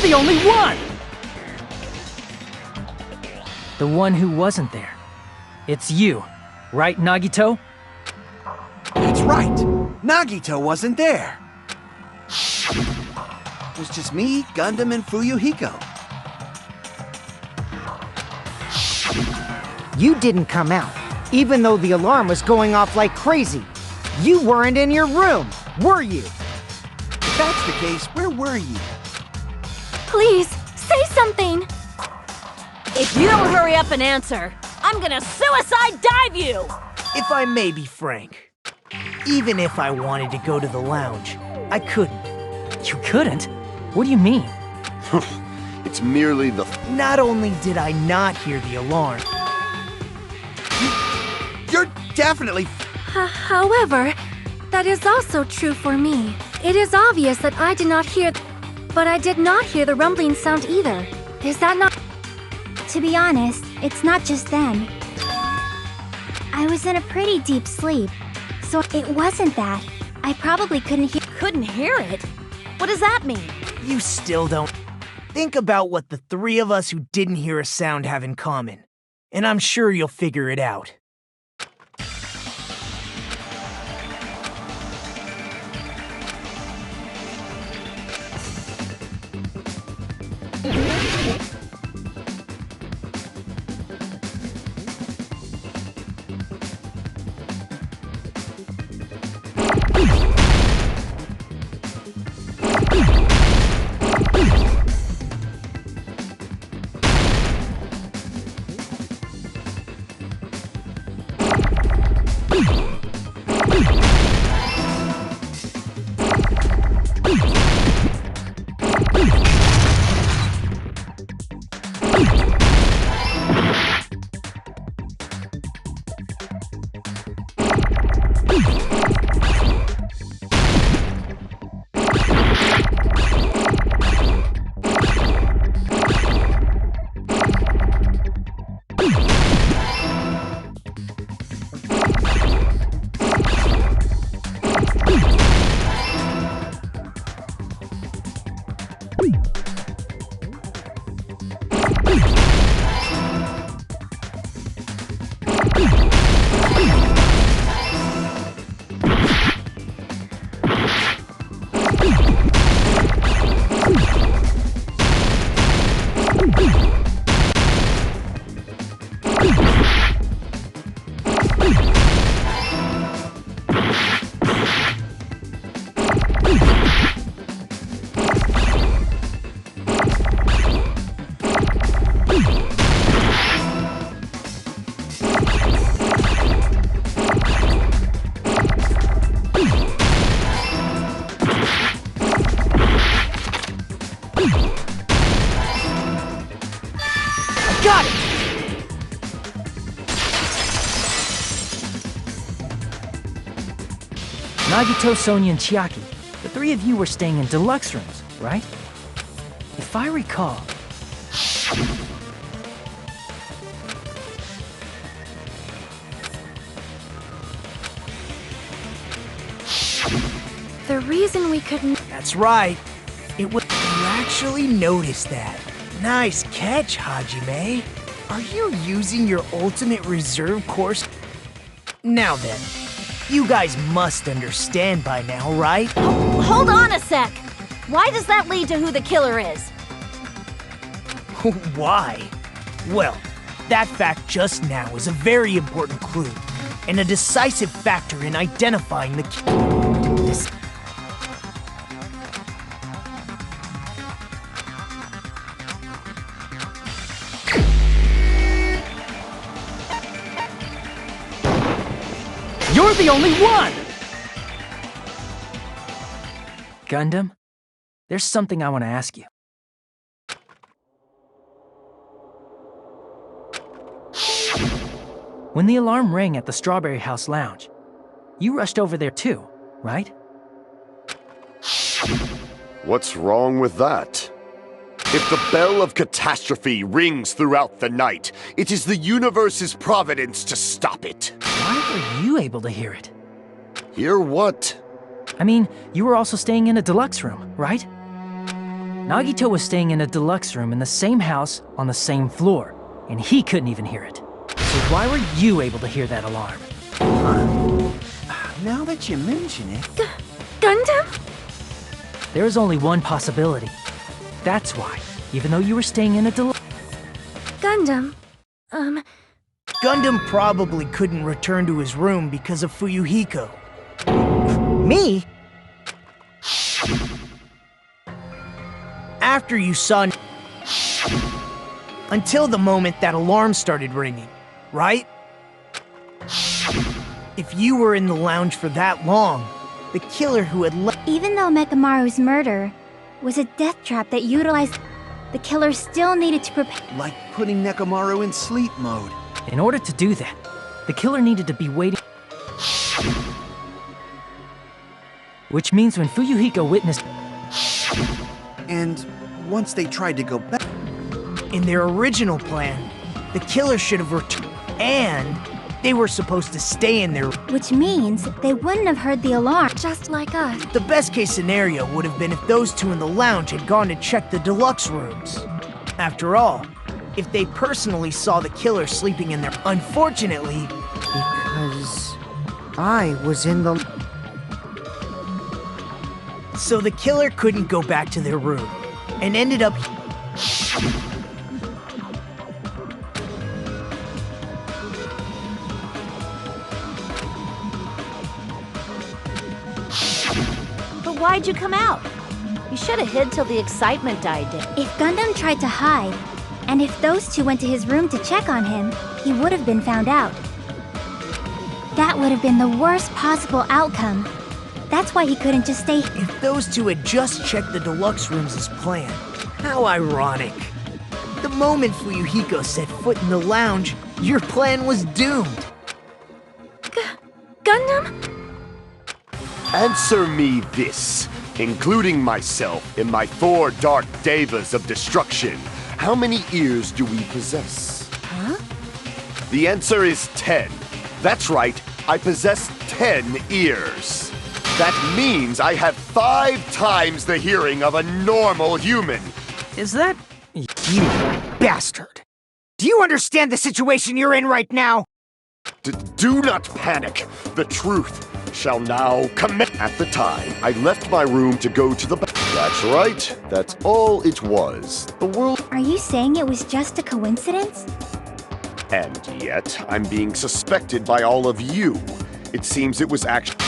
the only one! The one who wasn't there. It's you, right, Nagito? That's right. Nagito wasn't there. It was just me, Gundam, and Fuyuhiko. You didn't come out, even though the alarm was going off like crazy. You weren't in your room, were you? If that's the case, where were you? Please, say something! If you don't hurry up and answer, I'm gonna suicide dive you! If I may be frank, even if I wanted to go to the lounge, I couldn't. You couldn't? What do you mean? It's merely the... Not only did I not hear the alarm... You're definitely... However, that is also true for me. It is obvious that I did not hear... But I did not hear the rumbling sound either. Is that not... To be honest, it's not just them. I was in a pretty deep sleep, so it wasn't that. I probably couldn't hear... Couldn't hear it? What does that mean? You still don't... Think about what the three of us who didn't hear a sound have in common, and I'm sure you'll figure it out. Got it! Nagito, Sonia, and Chiaki, the three of you were staying in deluxe rooms, right? If I recall... The reason we couldn't... That's right. It was... You actually noticed that. Nice catch, Hajime. Are you using your ultimate reserve course? Now then, you guys must understand by now, right? Hold on a sec! Why does that lead to who the killer is? Why? Well, that fact just now is a very important clue, and a decisive factor in identifying the killer. You're the only one! Gundam, there's something I want to ask you. When the alarm rang at the Strawberry House Lounge, you rushed over there too, right? What's wrong with that? If the bell of catastrophe rings throughout the night, it is the universe's providence to stop it. Why were you able to hear it? Hear what? I mean, you were also staying in a deluxe room, right? Nagito was staying in a deluxe room in the same house on the same floor, and he couldn't even hear it. So why were you able to hear that alarm? Now that you mention it... Gundam? There is only one possibility. That's why, even though you were staying in a deluxe... Gundam. Gundam probably couldn't return to his room because of Fuyuhiko. Me? After you saw... Until the moment that alarm started ringing, right? If you were in the lounge for that long, the killer who had left... Even though Mekamaru's murder was a death trap that utilized... The killer still needed to prepare... Like putting Nekomaru in sleep mode. In order to do that, the killer needed to be waiting... Which means when Fuyuhiko witnessed... And once they tried to go back... In their original plan, the killer should have returned, and they were supposed to stay in their... Which means they wouldn't have heard the alarm. Just like us. The best case scenario would have been if those two in the lounge had gone to check the deluxe rooms. After all, if they personally saw the killer sleeping in there, unfortunately... Because I was in the... So the killer couldn't go back to their room, and ended up... But why'd you come out? You should have hid till the excitement died down. If Gundam tried to hide, and if those two went to his room to check on him, he would have been found out. That would have been the worst possible outcome. That's why he couldn't just stay. If those two had just checked the deluxe rooms as planned, how ironic. The moment Fuyuhiko set foot in the lounge, your plan was doomed. Gundam? Answer me this, including myself in my 4 dark devas of destruction. How many ears do we possess? Huh? The answer is 10. That's right, I possess 10 ears. That means I have 5 times the hearing of a normal human. Is that... You bastard! Do you understand the situation you're in right now? Do not panic. The truth shall now come. At the time, I left my room to go to the That's right. That's all it was. The world... Are you saying it was just a coincidence? And yet, I'm being suspected by all of you. It seems it was actually...